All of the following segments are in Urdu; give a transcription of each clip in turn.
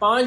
5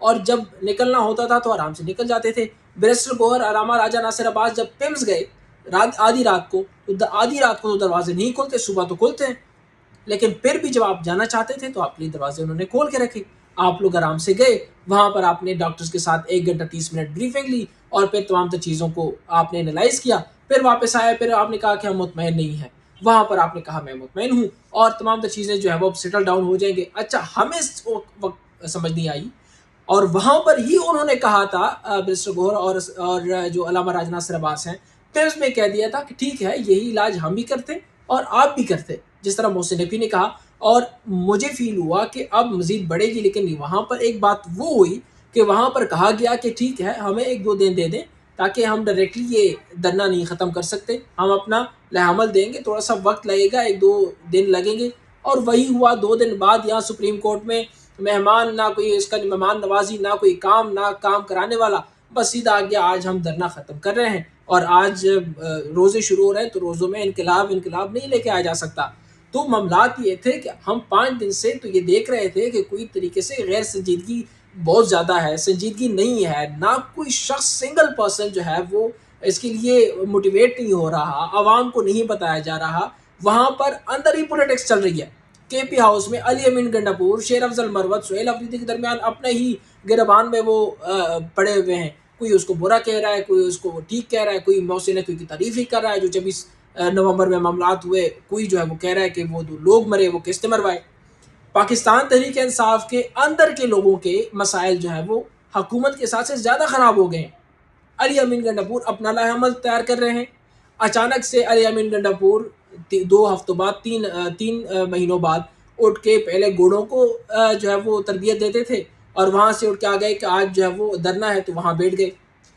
اور جب نکلنا ہوتا تھا تو آرام سے نکل جاتے تھے۔ بیرسٹر گوہر علامہ راجہ ناصر عباس جب پیمز گئے آدھی رات کو، تو آدھی رات کو تو دروازے نہیں کھلتے، صبح تو کھلتے ہیں، لیکن پھر بھی جب آپ جانا چاہتے تھے تو آپ کے لیے دروازے انہوں نے کھول کے رکھے۔ آپ لوگ آرام سے گئے، وہاں پر آپ نے ڈاکٹرز کے ساتھ 1 گھنٹہ 30 منٹ بریفنگ لی، اور پھر تمام تر چیزوں کو آپ نے انالائز کیا، پھر واپس آئے، پھر آپ نے کہا کہ ہم مطمئن نہیں ہیں۔ وہاں پر آپ نے کہا میں مطمئن ہوں، اور تمام تر چیزیں جو ہے وہ سیٹل ڈاؤن ہو جائیں گے۔ اچھا، ہمیں اس وقت سمجھ نہیں آئی، اور وہاں پر ہی انہوں نے کہا تھا بیرسٹر گوہر اور جو علامہ راجہ ناصر عباس ہیں، پھر اس میں کہہ دیا تھا کہ ٹھیک ہے، یہی علاج ہم بھی کرتے اور آپ بھی کرتے، جس طرح محسن نقوی نے کہا، اور مجھے فیل ہوا کہ اب مزید بڑھے گی، لیکن وہاں پر ایک بات وہ ہوئی کہ وہاں پر کہا گیا کہ ٹھیک ہے، ہمیں 1-2 دن دے دیں، تاکہ ہم ڈائریکٹلی یہ دھرنا نہیں ختم کر سکتے، ہم اپنا لائحہ دیں گے، تھوڑا سا وقت لگے گا، 1-2 دن لگیں گے۔ اور وہی ہوا، 2 دن بعد یہاں سپریم کورٹ میں مہمان، نہ کوئی اس کا مہمان نوازی، نہ کوئی کام، نہ کام کرانے والا، بس سیدھا آ گیا آج ہم دھرنا ختم کر رہے ہیں، اور آج روزے شروع ہو رہے ہیں، تو روزوں میں انقلاب نہیں لے کے آیا جا سکتا۔ تو معاملات یہ تھے کہ ہم 5 دن سے تو یہ دیکھ رہے تھے کہ کوئی طریقے سے غیر سنجیدگی بہت زیادہ ہے، سنجیدگی نہیں ہے، نہ کوئی شخص سنگل پرسن جو ہے وہ اس کے لیے موٹیویٹ نہیں ہو رہا، عوام کو نہیں بتایا جا رہا، وہاں پر اندر ہی پولیٹکس چل رہی ہے۔ کے پی ہاؤس میں علی امین گنڈاپور، شیر افضل مروت، سہیل افریدی کے درمیان اپنے ہی گربان میں وہ پڑے ہوئے ہیں، کوئی اس کو برا کہہ رہا ہے، کوئی اس کو ٹھیک کہہ رہا ہے، کوئی محسن نقوی کی تعریف ہی کر رہا ہے جو 24 نومبر میں معاملات ہوئے، کوئی جو ہے وہ کہہ رہا ہے کہ وہ 2 لوگ مرے، وہ کس نے مروائے۔ پاکستان تحریک انصاف کے اندر کے لوگوں کے مسائل جو ہیں وہ حکومت کے ساتھ سے زیادہ خراب ہو گئے ہیں۔ علی امین گنڈاپور اپنا لائحہ عمل تیار کر رہے ہیں، اچانک سے علی امین گنڈاپور 2 ہفتوں بعد، 3 مہینوں بعد اٹھ کے پہلے گوڑوں کو جو ہے وہ تربیت دیتے تھے، اور وہاں سے اٹھ کے آ گئے کہ آج جو ہے وہ دھرنا ہے، تو وہاں بیٹھ گئے۔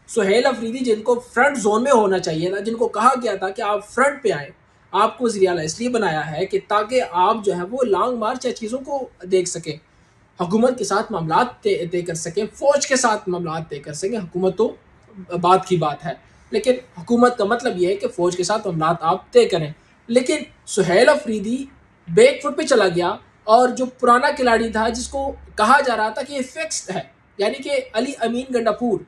سہیل افریدی، جن کو فرنٹ زون میں ہونا چاہیے تھا، جن کو کہا گیا تھا کہ آپ فرنٹ پہ آئیں، آپ کو وزیر اعلیٰ اس لیے بنایا ہے کہ تاکہ آپ جو ہے وہ لانگ مارچ یا چیزوں کو دیکھ سکیں، حکومت کے ساتھ معاملات طے کر سکیں، فوج کے ساتھ معاملات طے کر سکیں۔ حکومت تو بات کی بات ہے، لیکن حکومت کا مطلب یہ ہے کہ فوج کے ساتھ معاملات آپ طے کریں۔ لیکن سہیل افریدی بیک فٹ پہ چلا گیا، اور جو پرانا کھلاڑی تھا جس کو کہا جا رہا تھا کہ یہ فکسڈ ہے، یعنی کہ علی امین گنڈاپور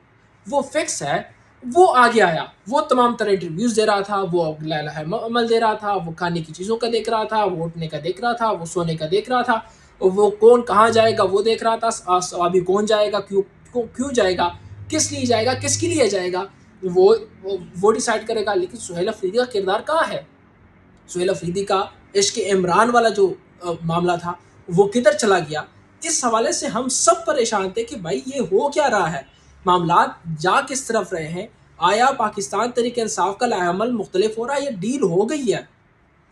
وہ فکس ہے، وہ آگے آیا، وہ تمام طرح انٹرویوز دے رہا تھا، وہ لائحہ عمل دے رہا تھا، وہ کھانے کی چیزوں کا دیکھ رہا تھا، وہ اٹھنے کا دیکھ رہا تھا، وہ سونے کا دیکھ رہا تھا، وہ کون کہاں جائے گا وہ دیکھ رہا تھا، ابھی کون جائے گا، کیوں جائے گا، کس لیے جائے گا، کس کے لیے جائے گا، وہ ڈیسائیڈ کرے گا۔ لیکن سہیل افریدی کا کردار کہاں ہے؟ سہیل افریدی کا عشق عمران والا جو معاملہ تھا وہ کدھر چلا گیا؟ اس حوالے سے ہم سب پریشان تھے کہ بھائی یہ ہو کیا رہا ہے، معاملات جا کس طرف رہے ہیں؟ آیا پاکستان تحریک انصاف کا لائحہ عمل مختلف ہو رہا ہے یا ڈیل ہو گئی ہے؟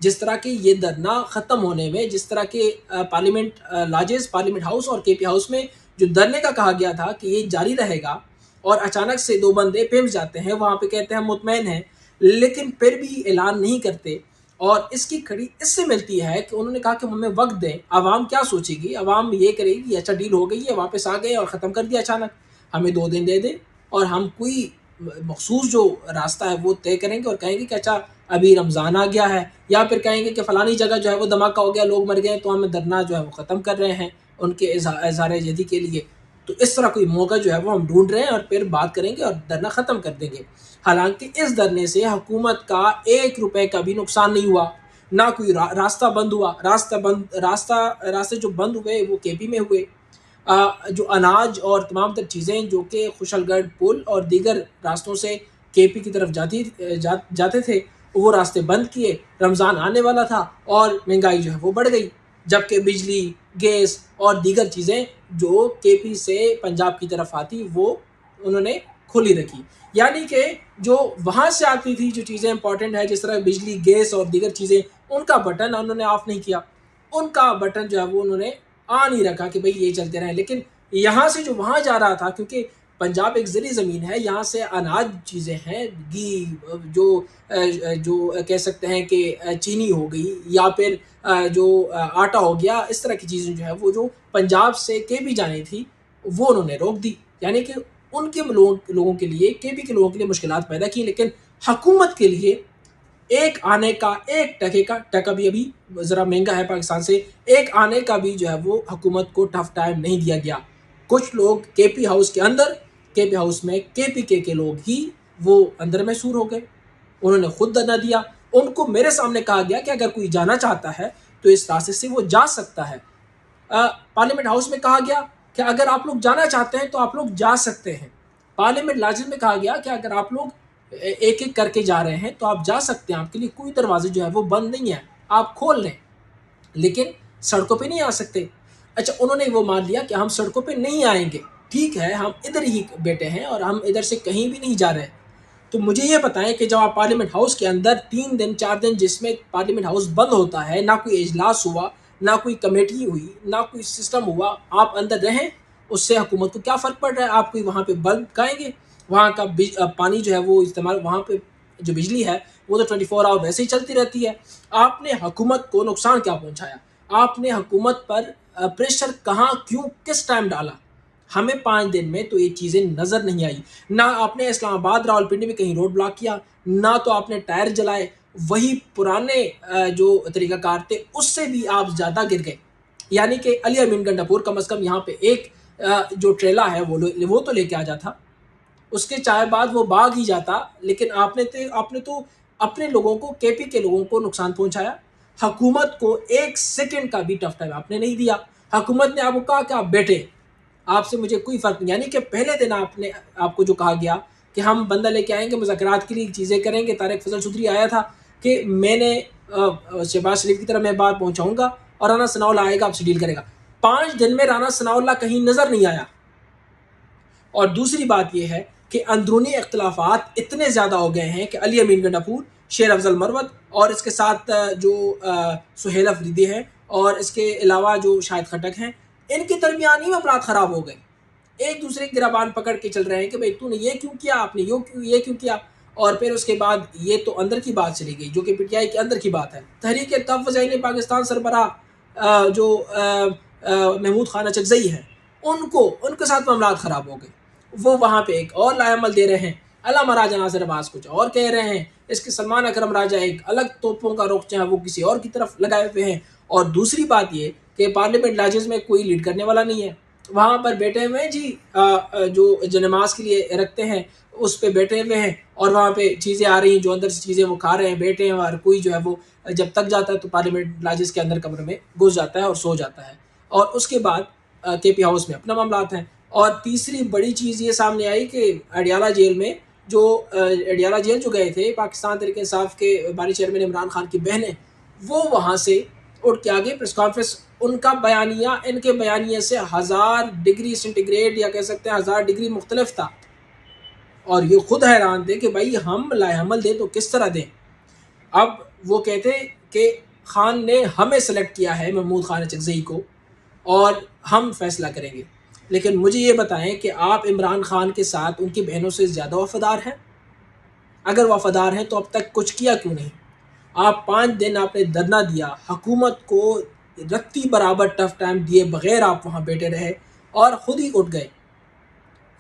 جس طرح کہ یہ دھرنا ختم ہونے میں، جس طرح کہ پارلیمنٹ لاجز، پارلیمنٹ ہاؤس اور کے پی ہاؤس میں جو دھرنے کا کہا گیا تھا کہ یہ جاری رہے گا، اور اچانک سے 2 بندے پیمز جاتے ہیں، وہاں پہ کہتے ہیں ہم مطمئن ہیں، لیکن پھر بھی اعلان نہیں کرتے، اور اس کی کھڑی اس سے ملتی ہے کہ انہوں نے کہا کہ ہمیں وقت دیں، عوام کیا سوچے گی، عوام یہ کرے گی اچھا ڈیل ہو گئی ہے، واپس آ گئے اور ختم کر دیا اچانک، ہمیں 2 دن دے دیں، اور ہم کوئی مخصوص جو راستہ ہے وہ طے کریں گے، اور کہیں گے کہ اچھا ابھی رمضان آ گیا ہے، یا پھر کہیں گے کہ فلانی جگہ جو ہے وہ دھماکہ ہو گیا، لوگ مر گئے، تو ہم دھرنا جو ہے وہ ختم کر رہے ہیں ان کے اظہار یدی کے لیے۔ تو اس طرح کوئی موقع جو ہے وہ ہم ڈھونڈ رہے ہیں، اور پھر بات کریں گے اور دھرنا ختم کر دیں گے۔ حالانکہ اس دھرنے سے حکومت کا 1 روپے کا بھی نقصان نہیں ہوا، نہ کوئی راستہ بند ہوا، راستے جو بند ہوئے وہ کے پی میں ہوئے، جو اناج اور تمام تر چیزیں جو کہ خوشل گڑھ پل اور دیگر راستوں سے کے پی کی طرف جاتے تھے، وہ راستے بند کیے، رمضان آنے والا تھا، اور مہنگائی جو ہے وہ بڑھ گئی، جبکہ بجلی، گیس اور دیگر چیزیں جو کے پی سے پنجاب کی طرف آتی وہ انہوں نے کھلی رکھی، یعنی کہ جو وہاں سے آتی تھی جو چیزیں امپورٹنٹ ہیں، جس طرح بجلی، گیس اور دیگر چیزیں، ان کا بٹن انہوں نے آف نہیں کیا، ان کا بٹن جو ہے وہ انہوں نے آن ہی رکھا کہ بھئی یہ چلتے رہیں۔ لیکن یہاں سے جو وہاں جا رہا تھا، کیونکہ پنجاب ایک زرعی زمین ہے، یہاں سے اناج چیزیں ہیں، گھی، جو کہہ سکتے ہیں کہ چینی ہو گئی، یا پھر جو آٹا ہو گیا، اس طرح کی چیزیں جو ہے وہ جو پنجاب سے کے پی جانی تھی وہ انہوں نے روک دی، یعنی کہ ان کے لوگوں کے لیے، کے پی کے لوگوں کے لیے مشکلات پیدا کی، لیکن حکومت کے لیے ایک آنے کا، ایک ٹکا بھی ابھی ذرا مہنگا ہے پاکستان سے، ایک آنے کا بھی جو ہے وہ حکومت کو ٹف ٹائم نہیں دیا گیا۔ کچھ لوگ کے پی ہاؤس کے اندر، کے پی ہاؤس میں کے پی کے لوگ ہی وہ اندر محصور ہو گئے، انہوں نے خود دھرنا دیا. ان کو میرے سامنے کہا گیا کہ اگر کوئی جانا چاہتا ہے تو اس راستے سے وہ جا سکتا ہے. پارلیمنٹ ہاؤس میں کہا گیا کہ اگر آپ لوگ جانا چاہتے ہیں تو آپ لوگ جا سکتے ہیں. پارلیمنٹ لاجز میں کہا گیا کہ اگر آپ لوگ ایک ایک کر کے جا رہے ہیں تو آپ جا سکتے ہیں، آپ کے لیے کوئی دروازے جو ہے وہ بند نہیں ہے، آپ کھول لیں، لیکن سڑکوں پہ نہیں آ سکتے. اچھا، انہوں نے وہ مان لیا کہ ہم سڑکوں پہ نہیں آئیں گے، ٹھیک ہے، ہم ادھر ہی بیٹھے ہیں اور ہم ادھر سے کہیں بھی نہیں جا رہے. تو مجھے یہ بتائیں کہ جب آپ پارلیمنٹ ہاؤس کے اندر 3 دن 4 دن جس میں پارلیمنٹ ہاؤس بند ہوتا ہے، نہ کوئی اجلاس ہوا، نہ کوئی کمیٹی ہوئی، نہ کوئی سسٹم ہوا، آپ اندر رہیں، اس سے حکومت کو کیا فرق پڑ رہا ہے؟ آپ کوئی وہاں پہ بلب گائیں گے، وہاں کا پانی جو ہے وہ استعمال، وہاں پہ جو بجلی ہے وہ تو 24 آور ویسے ہی چلتی رہتی ہے. آپ نے حکومت کو نقصان کیا پہنچایا؟ آپ نے حکومت پر پریشر کہاں، کیوں، کس ٹائم ڈالا؟ ہمیں 5 دن میں تو یہ چیزیں نظر نہیں آئی. نہ آپ نے اسلام آباد راولپنڈی میں کہیں روڈ بلاک کیا، نہ تو آپ نے ٹائر جلائے، وہی پرانے جو طریقہ کار تھے اس سے بھی آپ زیادہ گر گئے. یعنی کہ علی امین گنڈاپور کم از کم یہاں پہ ایک جو ٹریلا ہے وہ تو لے کے آ جاتا، اس کے چائے بعد وہ باغ ہی جاتا. لیکن آپ نے تو اپنے لوگوں کو، کے پی کے لوگوں کو نقصان پہنچایا. حکومت کو 1 سیکنڈ کا بھی ٹف ٹائم آپ نے نہیں دیا. حکومت نے آپ کو کہا کہ آپ بیٹھے، آپ سے مجھے کوئی فرق نہیں. یعنی کہ پہلے دن آپ کو جو کہا گیا کہ ہم بندہ لے کے آئیں گے، مذاکرات کے لیے چیزیں کریں گے. طارق فضل چودھری آیا تھا کہ میں نے شہباز شریف کی طرح میں بات پہنچاؤں گا اور رانا ثناء اللہ آئے گا، آپ سے ڈیل کرے گا. 5 دن میں رانا ثناء اللہ کہیں نظر نہیں آیا. اور دوسری بات یہ ہے کہ اندرونی اختلافات اتنے زیادہ ہو گئے ہیں کہ علی امین گنڈاپور، شیر افضل مروت اور اس کے ساتھ جو سہیل افریدی ہیں اور اس کے علاوہ جو شاہد خٹک ہیں، ان کے درمیان ہی معاملات خراب ہو گئے. ایک دوسرے کی گربان پکڑ کے چل رہے ہیں کہ بھائی تو نے یہ کیوں کیا، آپ نے یہ کیوں کیا. اور پھر اس کے بعد یہ تو اندر کی بات چلی گئی جو کہ پی ٹی آئی کے اندر کی بات ہے. تحریک تحفظ آئین پاکستان سربراہ جو محمود خان اچکزئی ہیں، ان کے ساتھ معاملات خراب ہو گئے. وہ وہاں پہ ایک اور لائے عمل دے رہے ہیں، علامہ راجہ ناصر عباس کچھ اور کہہ رہے ہیں، اس کے سلمان اکرم راجہ ایک الگ توپوں کا رخ جو ہے وہ کسی اور کی طرف لگائے ہوئے ہیں. اور دوسری بات یہ کہ پارلیمنٹ لاجز میں کوئی لیڈ کرنے والا نہیں ہے، وہاں پر بیٹھے ہوئے ہیں جی جو نماز کے لیے رکھتے ہیں اس پہ بیٹھے ہوئے ہیں، اور وہاں پہ چیزیں آ رہی ہیں، جو اندر سے چیزیں وہ کھا رہے ہیں، بیٹھے ہیں، اور کوئی جو ہے وہ جب تک جاتا ہے تو پارلیمنٹ لاجز کے اندر کمرے میں گھس جاتا ہے اور سو جاتا ہے. اور اس کے بعد کے پی ہاؤس میں اپنا معاملات ہیں. اور تیسری بڑی چیز یہ سامنے آئی کہ اڈیالہ جیل جو گئے تھے پاکستان تحریک انصاف کے بانی چیئرمین عمران خان کی بہنیں، وہ وہاں سے اٹھ کے آگے پریس کانفرنس، ان کا بیانیہ ان کے بیانیے سے 1000 ڈگری سینٹی گریڈ یا کہہ سکتے ہیں 1000 ڈگری مختلف تھا. اور یہ خود حیران تھے کہ بھائی ہم لائے عمل دیں تو کس طرح دیں. اب وہ کہتے کہ خان نے ہمیں سلیکٹ کیا ہے، محمود خان اچکزئی کو، اور ہم فیصلہ کریں گے. لیکن مجھے یہ بتائیں کہ آپ عمران خان کے ساتھ ان کی بہنوں سے زیادہ وفادار ہیں؟ اگر وفادار ہیں تو اب تک کچھ کیا کیوں نہیں؟ آپ 5 دن آپ نے دھرنا دیا، حکومت کو رتی برابر ٹف ٹائم دیے بغیر آپ وہاں بیٹھے رہے اور خود ہی اٹھ گئے.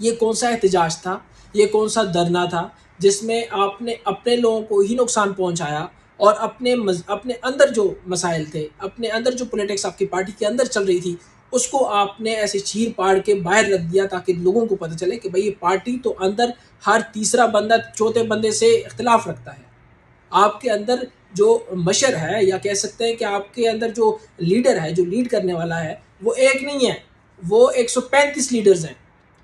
یہ کون سا احتجاج تھا؟ یہ کون سا دھرنا تھا جس میں آپ نے اپنے لوگوں کو ہی نقصان پہنچایا اور اپنے اندر جو مسائل تھے، اپنے اندر جو پولیٹکس آپ کی پارٹی کے اندر چل رہی تھی، اس کو آپ نے ایسے چیر پاڑ کے باہر رکھ دیا تاکہ لوگوں کو پتہ چلے کہ بھئی یہ پارٹی تو اندر ہر تیسرا بندہ چوتھے بندے سے اختلاف رکھتا ہے. آپ کے اندر جو مشر ہے، یا کہہ سکتے ہیں کہ آپ کے اندر جو لیڈر ہے، جو لیڈ کرنے والا ہے، وہ ایک نہیں ہے، وہ 135 لیڈرز ہیں.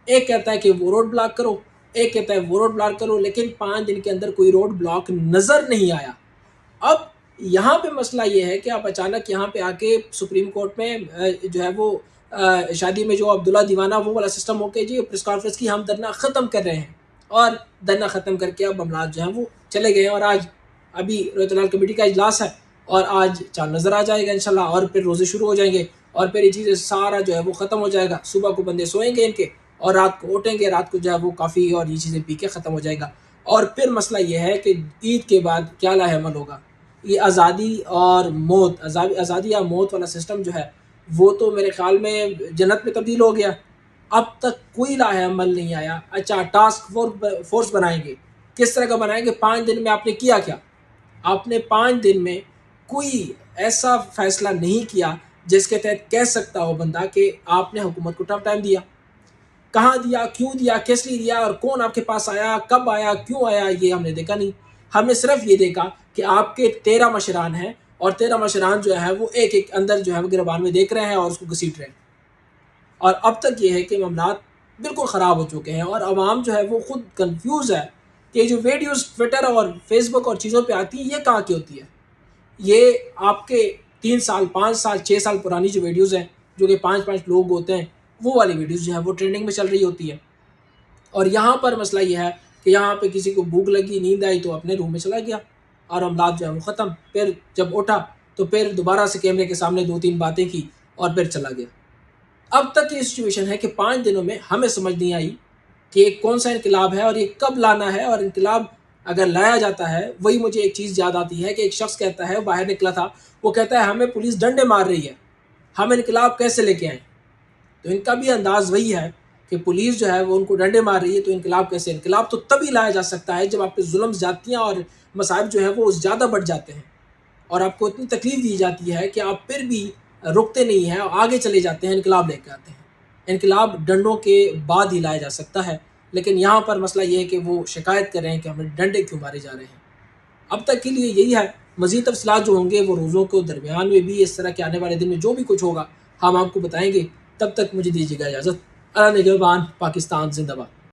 ایک کہتا ہے کہ وہ روڈ بلاک کرو، ایک کہتا ہے وہ روڈ بلاک کرو، لیکن 5 دن کے اندر کوئی روڈ بلاک نظر نہیں آیا. اب یہاں پہ مسئلہ یہ ہے کہ آپ اچانک یہاں پہ آ کے سپریم کورٹ میں جو ہے وہ شادی میں جو عبداللہ دیوانہ وہ والا سسٹم ہو کے جی پریس کانفرنس کی ہم دھرنا ختم کر رہے ہیں، اور دھرنا ختم کر کے اب معاملات جو ہیں وہ چلے گئے ہیں. اور آج ابھی رویت لال کمیٹی کا اجلاس ہے اور آج چاند نظر آ جائے گا انشاءاللہ، اور پھر روزے شروع ہو جائیں گے، اور پھر یہ چیزیں سارا جو ہے وہ ختم ہو جائے گا. صبح کو بندے سوئیں گے ان کے، اور رات کو اٹھیں گے، رات کو جو ہے وہ کافی اور یہ چیزیں پی کے ختم ہو جائے گا. اور پھر مسئلہ یہ ہے کہ عید کے بعد کیا لاہ عمل ہوگا. یہ آزادی اور موت، آزادی یا موت والا سسٹم جو ہے وہ تو میرے خیال میں جنت میں تبدیل ہو گیا. اب تک کوئی لاہ عمل نہیں آیا. اچھا، ٹاسک فورس بنائیں گے، کس طرح کا بنائیں گے؟ 5 دن میں آپ نے کیا کیا؟ آپ نے 5 دن میں کوئی ایسا فیصلہ نہیں کیا جس کے تحت کہہ سکتا ہو بندہ کہ آپ نے حکومت کو ٹف ٹائم دیا. کہاں دیا، کیوں دیا، کس لیے دیا، اور کون آپ کے پاس آیا، کب آیا، کیوں آیا، یہ ہم نے دیکھا نہیں. ہم نے صرف یہ دیکھا کہ آپ کے 13 مشران ہیں، اور 13 مشران جو ہے وہ ایک ایک اندر جو ہے وہ گربان میں دیکھ رہے ہیں اور اس کو گھسیٹ رہے ہیں. اور اب تک یہ ہے کہ معاملات بالکل خراب ہو چکے ہیں، اور عوام جو ہے وہ خود کنفیوز ہے کہ جو ویڈیوز ٹویٹر اور فیس بک اور چیزوں پہ آتی ہیں یہ کہاں کی ہوتی ہے. یہ آپ کے 3 سال 5 سال 6 سال پرانی جو ویڈیوز ہیں، جو کہ 5 5 لوگ ہوتے ہیں، وہ والی ویڈیوز جو ہے وہ ٹرینڈنگ میں چل رہی ہوتی ہے. اور یہاں پر مسئلہ یہ ہے کہ یہاں پہ کسی کو بھوک لگی، نیند آئی تو اپنے روم میں چلا گیا، اور معاملات جو ہے وہ ختم. پھر جب اٹھا تو پھر دوبارہ سے کیمرے کے سامنے 2 3 باتیں کی اور پھر چلا گیا. اب تک یہ سچویشن ہے کہ 5 دنوں میں ہمیں سمجھ نہیں آئی کہ کون سا انقلاب ہے اور یہ کب لانا ہے. اور انقلاب اگر لایا جاتا ہے، وہی مجھے ایک چیز یاد آتی ہے کہ ایک شخص کہتا ہے، وہ باہر نکلا تھا، وہ کہتا ہے ہمیں پولیس ڈنڈے مار رہی ہے، ہم انقلاب کیسے لے کے آئیں. تو ان کا بھی انداز وہی ہے کہ پولیس جو ہے وہ ان کو ڈنڈے مار رہی ہے، تو انقلاب کیسے. انقلاب تو تبھی لایا جا سکتا ہے جب آپ کے ظلم زیادتیاں اور مصائب جو ہے وہ زیادہ بڑھ جاتے ہیں، اور آپ کو اتنی تکلیف دی جاتی ہے کہ آپ پھر بھی رکتے نہیں ہیں اور آگے چلے جاتے ہیں، انقلاب لے کے آتے ہیں. انقلاب ڈنڈوں کے بعد ہی لایا جا سکتا ہے، لیکن یہاں پر مسئلہ یہ ہے کہ وہ شکایت کر رہے ہیں کہ ہمیں ڈنڈے کیوں مارے جا رہے ہیں. اب تک کے لیے یہی ہے. مزید تفصیلات جو ہوں گے وہ روزوں کو درمیان میں بھی اس طرح کے آنے والے دن میں جو بھی کچھ ہوگا ہم آپ کو بتائیں گے. تب تک مجھے دیجیے گا اجازت. اللہ نگہبان. پاکستان زندہ باد.